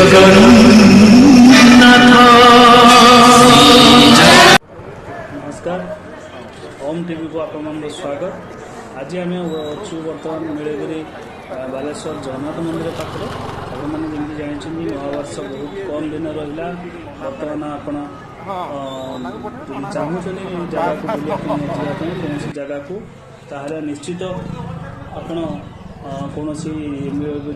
नमस्कार ओम टीवी को आप स्वागत। आज आम अच्छु बर्तमान नीलगिरी बालेश्वर जगन्नाथ मंदिर पाखे आपने जमी जानते नववर्ष बहुत कम दिन रहा। बर्तमान आप चाहूँ जगह को बुलाया कौन जगह को ताहले निश्चित आपण कौन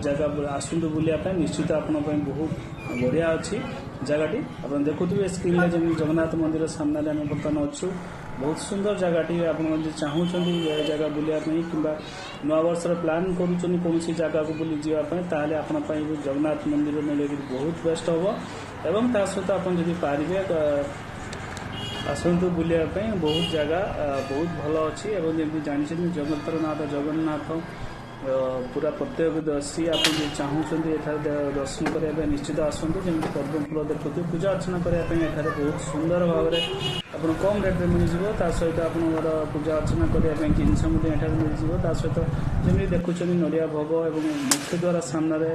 जगह आसतु बुलाया निश्चित आपण बहुत बढ़िया अच्छी जगहटी आप देखुए स्क्रीन में जमी जगन्नाथ मंदिर सामने आम बर्तमान अच्छु बहुत सुंदर जगहटी आप चाहूँगी जगह बुलायापी कि नवा वर्ष प्लां कौन जगह को बुली जावाई ताहले आपण जगन्नाथ मंदिर नीलगिरी बहुत बेस्ट हम एवं ता सहित आप पारे आसतु बुलायापी बहुत जगह बहुत भल अच्छी जमी जानते जगन्नाथ नाथ जगन्नाथ पूरा प्रत्येकवासी आप चाहूँगी दर्शन करने निश्चित आसतु जमी पर्व फूल देखते पूजा अर्चना करने बहुत सुंदर भाव में आप कम रेट में मिल सहित आप पूजा अर्चना करने जिनस मिल सहित जमी देखुं नड़िया भोग और मुख्य द्वार सामने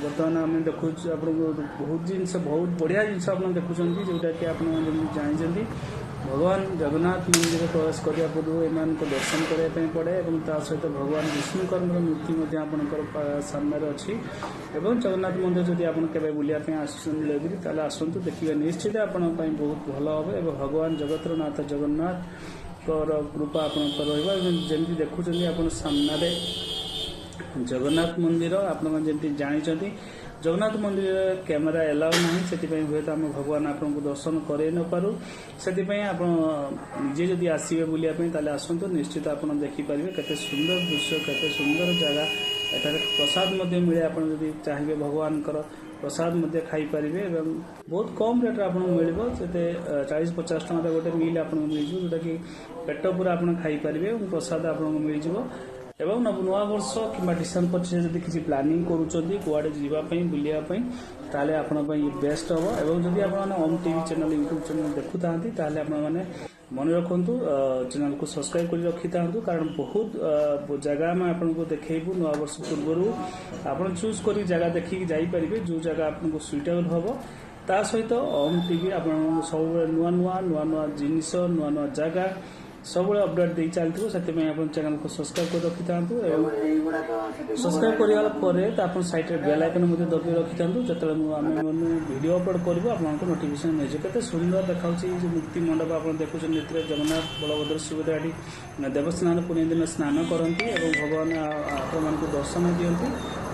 बर्तमान आम देखु आप बहुत जिनस बहुत बढ़िया जिनस आप देखुं जोटा कि आप जानते भगवान जगन्नाथ मंदिर प्रवेश करने पूर्व एम दर्शन करने पड़े और सहित भगवान विष्णुकर मूर्ति आपंकर सामने अच्छी जगन्नाथ मंदिर जब आप बुलायापी नीलगिरी ताले आसतु देखिए निश्चित आपण बहुत भल हम और भगवान जगतर नाथ जगन्नाथ कृपा आपंकर रमी देखुं आप सामने जगन्नाथ मंदिर आपड़ी जानते जगन्नाथ मंदिर कैमेरा एलाउ ना से हूँ तो आम भगवान आपको दर्शन कर नपु से आप निजे जदि आसवे बुलायापी ताले आसतु निश्चित आप देखिपारे केते सुंदर दृश्य केते सुंदर जगह एठारे प्रसाद मिले आप चाहिए भगवान प्रसाद खाईपारे बहुत कम रेट आप मिल 40-50 टଙ୍କା गोटे मिल आप मिल जोटा कि पेट पूरा आप खाईपारे प्रसाद आपको मिल एवं नवा वर्ष कि डिसेम्बर जब किसी प्लानिंग करुँचे जीवाई बुलायापी ताले आपण बेस्ट हम और जब आप ओम टीवी चैनल यूट्यूब चैनल देखु था मन रखु चैनल को सब्सक्राइब कर रखी था कारण बहुत जगह में आपको देखू नवा वर्ष पूर्व आप चूज कर जगह देखिए जापर जो जगह आपको सुइटेबल हम ता सहित ओम टीवी आप सब नुआ नुआ नुआ नुआ जिनिस नुआ नुआ जगह सब अपडेट दे चलती से चैनल को सब्सक्राइब कर रखी था सब्सक्राइब कर साइड में बेल आइकन दबी रखी था जो वीडियो अपलोड करूँ आपको नोटिफिकेशन मिल जाए सुंदर देखा मुक्ति मंडप आप देखुं जगन्नाथ बलभद्र सुभद्रा देवस्नान पूर्णिम दिन स्नान करती भगवान आपको दर्शन दिखती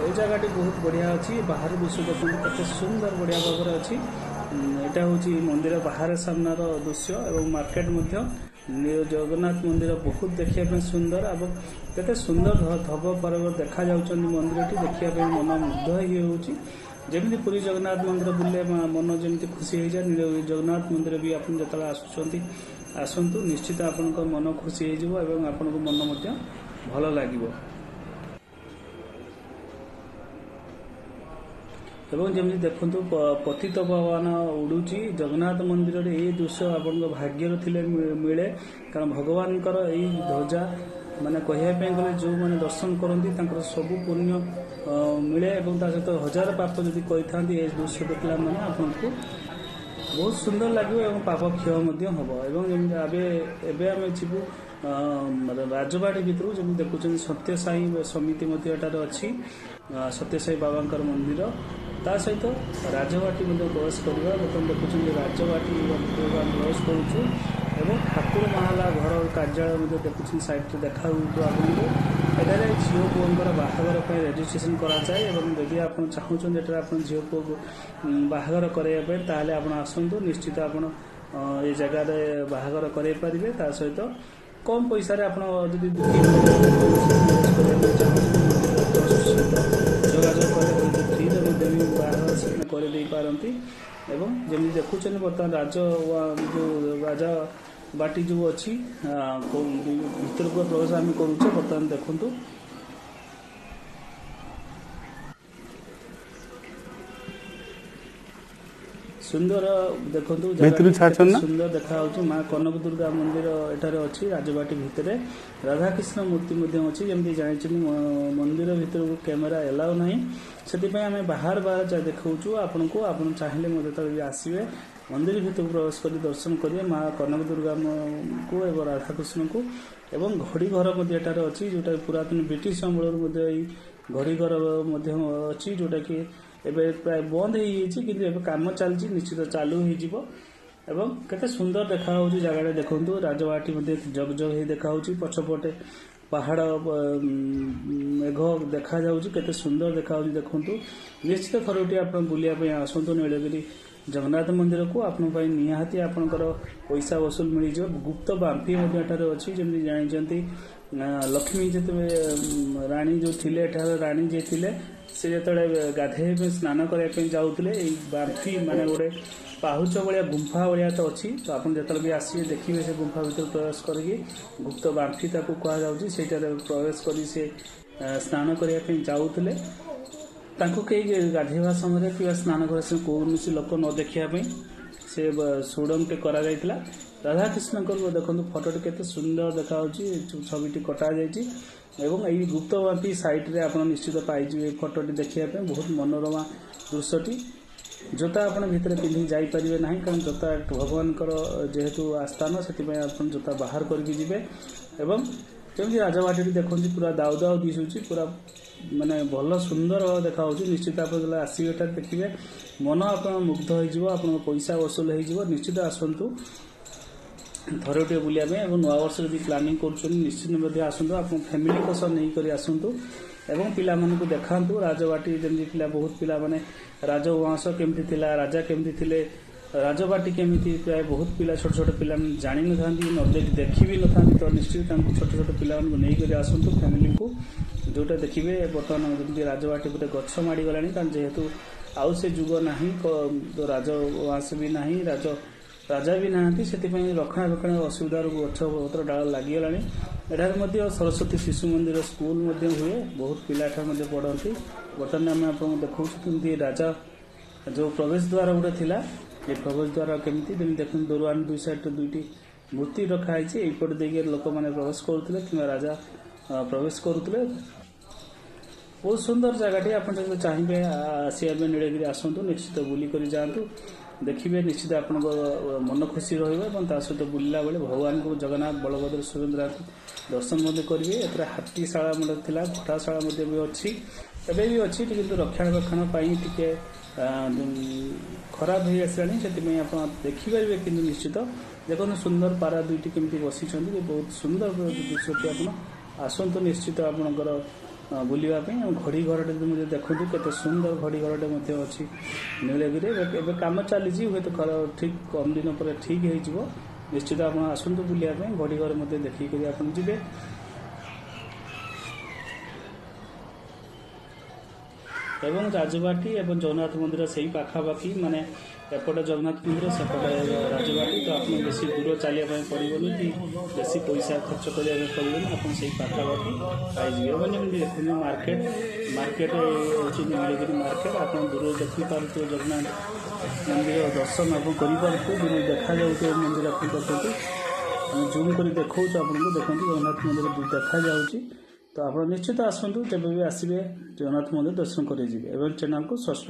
ये जगह बहुत बढ़िया अच्छी बाहर दृश्य देखते केते सुंदर बढ़िया भाव में अच्छी यहाँ हूँ मंदिर बाहर सामनार दृश्य और मार्केट जगन्नाथ मंदिर बहुत देखा सुंदर और केते सुंदर धब पर देखा मंदिर देखा मन मुग्ध होमी पुरी जगन्नाथ मंदिर बुले मन जमी खुशी हो जाए जगन्नाथ मंदिर भी आप जो आसतु निश्चित आपण मन खुशी हो आपन मन भल लगे एवं जमी देखु पतित भगवान उड़ूची जगन्नाथ मंदिर ये दृश्य आप भाग्य मिले कारण भगवान यही ध्वजा माने कहवाई गले जो मैंने दर्शन करती सब पुण्य मिले और सहित हजार पाप जदि कही था ये दृश्य देखला मैंने आपको बहुत सुंदर लगे और पाप क्षय हम जीवु राजबाड़ी भितर जमी देखुं सत्य साई समिति अच्छी सत्य साई बाबा मंदिर ता सहित राजबाटी प्रवेश करवा बर्तमान देखुं राजबाटी प्रवेश करुचु एवं ठाकुर महाला घर कार्यालय देखुं साइड देखा आपको एटारे झील पुओं बाहागर रेजिस्ट्रेशन कराए जदि आप चाहूँ आप झील पुओ बाहागर कराइए ताहले आप आसतु निश्चित आप ये जगह बाहागर कराई पारे ता सहित कम पैसा आप जोगाजोग फ्री करती एवं जमी देखुं बर्तमान जो राजा बाटी जो अच्छी भर को प्रवेश आम करुचे बर्तमान देखु ସୁନ୍ଦର ଦେଖନ୍ତୁ ଭିତରୁ ଛାଡୁଛନ୍ତି ନା? ସୁନ୍ଦର ଦେଖାଯାଉଛି। ମା କନକ ଦୁର୍ଗା ମନ୍ଦିର ଏଠାରେ ଅଛି ରାଜବାଟୀ ଭିତରେ। ରାଧାକୃଷ୍ଣ ମୂର୍ତ୍ତି ମଧ୍ୟ ଅଛି। ଯେମିତି ଜାଣିଛନ୍ତି ମନ୍ଦିର ଭିତରକୁ କ୍ୟାମେରା ଏଲାଉ ନାହିଁ, ସେଥିପାଇଁ ଆମେ ବାହାର ଦେଖାଉଛୁ ଆପଣଙ୍କୁ। ଆପଣ ଚାହିଁଲେ ମଧ୍ୟ ଯେତେବେଳେ ଆସିବେ ମନ୍ଦିର ଭିତରକୁ ପ୍ରବେଶ କରି ଦର୍ଶନ କରିବେ ମା କନକ ଦୁର୍ଗାଙ୍କୁ ଏବଂ ରାଧାକୃଷ୍ଣଙ୍କୁ। ଏବଂ ଘଡ଼ି ଘର ମଧ୍ୟ ଏଠାରେ ଅଛି, ଯୋଉଟା ପୁରାତନ ବ୍ରିଟିଶ ଅମଳରୁ ମଧ୍ୟ ଏଇ ଘଡ଼ି ଘର ମଧ୍ୟ ଅଛି, ଯୋଉଟାକି ଏବେ ପ୍ରାୟ ବନ୍ଦ ହେଇଯାଇଛି, କିନ୍ତୁ ଏବେ କାମ ଚାଲିଛି, ନିଶ୍ଚିତ ଚାଲୁ ହେଇଯିବ। ଏବଂ କେତେ ସୁନ୍ଦର ଦେଖାଯାଉଛି ଜାଗାଟା ଦେଖନ୍ତୁ। ରାଜବାଟୀ ମଧ୍ୟ ଜଗଜଗ ହେଇ ଦେଖାଯାଉଛି। ପଛପଟେ ପାହାଡ଼ ମେଘ ଦେଖାଯାଉଛି, କେତେ ସୁନ୍ଦର ଦେଖାଯାଉଛି ଦେଖନ୍ତୁ। ନିଶ୍ଚିତ ଥରୁଟିଏ ଆପଣ ବୁଲିବା ପାଇଁ ଆସନ୍ତୁ ନୀଳଗିରି ଜଗନ୍ନାଥ ମନ୍ଦିରକୁ। ଆପଣଙ୍କ ପାଇଁ ନିହାତି ଆପଣଙ୍କର ପଇସା ବସୁଲ ମିଳିଯିବ। ଗୁପ୍ତ ବାମ୍ଫି ମଧ୍ୟ ଏଠାରେ ଅଛି। ଯେମିତି ଜାଣିଛନ୍ତି ଲକ୍ଷ୍ମୀ ଯେତେବେଳେ ରାଣୀ ଯେଉଁ ଥିଲେ, ଏଠାରେ ରାଣୀ ଯିଏ ଥିଲେ, ସେ ଯେତେବେଳେ ଗାଧୋଇବା ପାଇଁ ସ୍ନାନ କରିବା ପାଇଁ ଯାଉଥିଲେ, ଏଇ ବାମ୍ଫି ମାନେ ଗୋଟେ ପାହୁଚ ଭଳିଆ ଗୁମ୍ଫା ଭଳିଆ ତ ଅଛି। ତ ଆପଣ ଯେତେବେଳେ ବି ଆସିବେ ଦେଖିବେ ସେ ଗୁମ୍ଫା ଭିତରେ ପ୍ରବେଶ କରିକି, ଗୁପ୍ତ ବାମ୍ଫି ତାକୁ କୁହାଯାଉଛି, ସେଇଟାରେ ପ୍ରବେଶ କରି ସେ ସ୍ନାନ କରିବା ପାଇଁ ଯାଉଥିଲେ। ତାଙ୍କୁ କେହି ଗାଧୋଇବା ସମୟରେ କିମ୍ବା ସ୍ନାନ କରିବା ସମୟରେ କୌଣସି ଲୋକ ନ ଦେଖିବା ପାଇଁ ସେ ସୁଡ଼ଙ୍ଗଟେ କରାଯାଇଥିଲା। ରାଧାକୃଷ୍ଣଙ୍କର ଦେଖନ୍ତୁ ଫଟୋଟି କେତେ ସୁନ୍ଦର ଦେଖାଯାଉଛି, ଛବିଟି କଟାଯାଇଛି। ଏବଂ ଏଇ ଗୁପ୍ତ ବାମ୍ଫି ସାଇଟରେ ଆପଣ ନିଶ୍ଚିତ ପାଇଯିବେ ଫଟୋଟି ଦେଖିବା ପାଇଁ। ବହୁତ ମନୋରମା ଦୃଶ୍ୟଟି। ଜୋତା ଆପଣ ଭିତରେ ପିନ୍ଧିକି ଯାଇପାରିବେ ନାହିଁ, କାରଣ ଜୋତା ଭଗବାନଙ୍କର ଯେହେତୁ ଆସ୍ଥାନ, ସେଥିପାଇଁ ଆପଣ ଜୋତା ବାହାର କରିକି ଯିବେ। ଏବଂ ଯେମିତି ରାଜବାଟୀଟି ଦେଖନ୍ତୁ ପୁରା ଦାଉ ଦାଉ ଦିଶୁଛି, ପୁରା ମାନେ ଭଲ ସୁନ୍ଦର ଦେଖାଯାଉଛି। ନିଶ୍ଚିତ ଆପଣ ଯେତେବେଳେ ଆସିବେ ଏଠାରେ ଦେଖିବେ ମନ ଆପଣ ମୁଗ୍ଧ ହେଇଯିବ, ଆପଣଙ୍କ ପଇସା ବସୁଲ ହେଇଯିବ। ନିଶ୍ଚିତ ଆସନ୍ତୁ ଥରେ ଟିକେ ବୁଲିବା ପାଇଁ। ଏବଂ ନୂଆବର୍ଷ ଯଦି ପ୍ଲାନିଂ କରୁଛନ୍ତି ନିଶ୍ଚିତ ମଧ୍ୟ ଆସନ୍ତୁ, ଆପଣ ଫ୍ୟାମିଲିଙ୍କ ସହ ନେଇକରି ଆସନ୍ତୁ ଏବଂ ପିଲାମାନଙ୍କୁ ଦେଖାନ୍ତୁ। ରାଜବାଟୀ ଯେମିତି ଥିଲା, ବହୁତ ପିଲାମାନେ ରାଜବଂଶ କେମିତି ଥିଲା, ରାଜା କେମିତି ଥିଲେ, ରାଜବାଟୀ କେମିତି, ପ୍ରାୟ ବହୁତ ପିଲା ଛୋଟ ଛୋଟ ପିଲାମାନେ ଜାଣିନଥାନ୍ତି, ଦେଖି ବି ନଥାନ୍ତି। ତ ନିଶ୍ଚିତ ତାଙ୍କୁ ଛୋଟ ଛୋଟ ପିଲାମାନଙ୍କୁ ନେଇକରି ଆସନ୍ତୁ ଫ୍ୟାମିଲିଙ୍କୁ, ଯୋଉଟା ଦେଖିବେ ବର୍ତ୍ତମାନ ଯେମିତି ରାଜବାଟୀ ଗୋଟେ ଗଛ ମାଡ଼ିଗଲାଣି, କାରଣ ଯେହେତୁ ଆଉ ସେ ଯୁଗ ନାହିଁ, ରାଜବଂଶ ବି ନାହିଁ, ରାଜା ବି ନାହାନ୍ତି, ସେଥିପାଇଁ ରକ୍ଷଣାବେକ୍ଷଣ ଅସୁବିଧାରୁ ଗଛ ପତ୍ର ଡାଳ ଲାଗିଗଲାଣି। ଏଠାରେ ମଧ୍ୟ ସରସ୍ୱତୀ ଶିଶୁ ମନ୍ଦିର ସ୍କୁଲ ମଧ୍ୟ ହୁଏ, ବହୁତ ପିଲା ଏଠାରେ ମଧ୍ୟ ପଢ଼ନ୍ତି। ବର୍ତ୍ତମାନ ଆମେ ଆପଣଙ୍କୁ ଦେଖାଉଛୁ କେମିତି ରାଜା ଯେଉଁ ପ୍ରବେଶ ଦ୍ୱାର ଗୋଟେ ଥିଲା, ଏ ପ୍ରବେଶ ଦ୍ୱାର କେମିତି ଦେଖନ୍ତୁ ଦୋରୱାନ ଦୁଇ ସାଇଡରେ ଦୁଇଟି ମୂର୍ତ୍ତି ରଖାଯାଇଛି। ଏଇପଟେ ଦେଇକି ଲୋକମାନେ ପ୍ରବେଶ କରୁଥିଲେ କିମ୍ବା ରାଜା ପ୍ରବେଶ କରୁଥିଲେ। ବହୁତ ସୁନ୍ଦର ଜାଗାଟି। ଆପଣ ଯଦି ଚାହିଁବେ ଆସିବା ପାଇଁ ନୀଳଗିରି ଆସନ୍ତୁ, ନିଶ୍ଚିତ ବୁଲିକରି ଯାଆନ୍ତୁ, ଦେଖିବେ ନିଶ୍ଚିତ ଆପଣଙ୍କ ମନ ଖୁସି ରହିବ। ଏବଂ ତା ସହିତ ବୁଲିଲା ବେଳେ ଭଗବାନଙ୍କୁ ଜଗନ୍ନାଥ, ବଳଭଦ୍ର, ସୁଭଦ୍ରାଙ୍କୁ ଦର୍ଶନ ମଧ୍ୟ କରିବେ। ଏଥିରେ ହାତୀଶାଳା ମଧ୍ୟ ଥିଲା, ଘୋଟାଶାଳା ମଧ୍ୟ ବି ଅଛି, ଏବେ ବି ଅଛି, କିନ୍ତୁ ରକ୍ଷଣାବେକ୍ଷଣ ପାଇଁ ଟିକେ ଖରାପ ହେଇ ଆସିଲାଣି, ସେଥିପାଇଁ ଆପଣ ଦେଖିପାରିବେ। କିନ୍ତୁ ନିଶ୍ଚିତ ଦେଖନ୍ତୁ ସୁନ୍ଦର ପାରା ଦୁଇଟି କେମିତି ବସିଛନ୍ତି, ବହୁତ ସୁନ୍ଦର ଦୃଶ୍ୟଟି। ଆପଣ ଆସନ୍ତୁ ନିଶ୍ଚିତ ଆପଣଙ୍କର ବୁଲିବା ପାଇଁ। ଆଉ ଘଡ଼ି ଘରଟେ ମଧ୍ୟ ଦେଖନ୍ତୁ, କେତେ ସୁନ୍ଦର ଘଡ଼ି ଘରଟେ ମଧ୍ୟ ଅଛି ନୀଳଗିରି। ଏବେ କାମ ଚାଲିଛି, ହୁଏତ ଠିକ୍ କମ୍ ଦିନ ପରେ ଠିକ୍ ହେଇଯିବ। ନିଶ୍ଚିତ ଆପଣ ଆସନ୍ତୁ ବୁଲିବା ପାଇଁ, ଘଡ଼ି ଘର ମଧ୍ୟ ଦେଖିକରି ଆପଣ ଯିବେ। ଏବଂ ରାଜବାଟୀ ଏବଂ ଜଗନ୍ନାଥ ମନ୍ଦିର ସେଇ ପାଖାପାଖି, ମାନେ ଏପଟେ ଜଗନ୍ନାଥ ମନ୍ଦିର, ସେପଟେ ରାଜବାଟୀ। ତ ଆପଣ ବେଶୀ ଦୂର ଚାଲିବା ପାଇଁ ପଡ଼ିବନି କି ବେଶୀ ପଇସା ଖର୍ଚ୍ଚ କରିବା ପାଇଁ ପଡ଼ିବନି, ଆପଣ ସେଇ ପାଖାପାଖି ପାଇଯିବେ। ଏବଂ ଯେମିତି ଦେଖନ୍ତୁ ମାର୍କେଟ ହେଉଛି ନୀଳଗିରି ମାର୍କେଟ। ଆପଣ ଦୂରରୁ ଦେଖିପାରୁଥିବେ ଜଗନ୍ନାଥ ମନ୍ଦିର ଦର୍ଶନ ଆପଣ କରିପାରୁଥିବେ, ଦୂରରୁ ଦେଖାଯାଉଥିବ ମନ୍ଦିର ଆପଣ ଦେଖନ୍ତୁ। ଆମେ ଜୁମ୍ କରି ଦେଖାଉଛୁ ଆପଣଙ୍କୁ, ଦେଖନ୍ତୁ ଜଗନ୍ନାଥ ମନ୍ଦିର ଦେଖାଯାଉଛି। ତ ଆପଣ ନିଶ୍ଚିତ ଆସନ୍ତୁ, ଯେବେ ବି ଆସିବେ ଜଗନ୍ନାଥ ମନ୍ଦିର ଦର୍ଶନ କରି ଯିବେ। ଏବଂ ଚ୍ୟାନେଲକୁ ସବସ୍କ୍ରାଇବ୍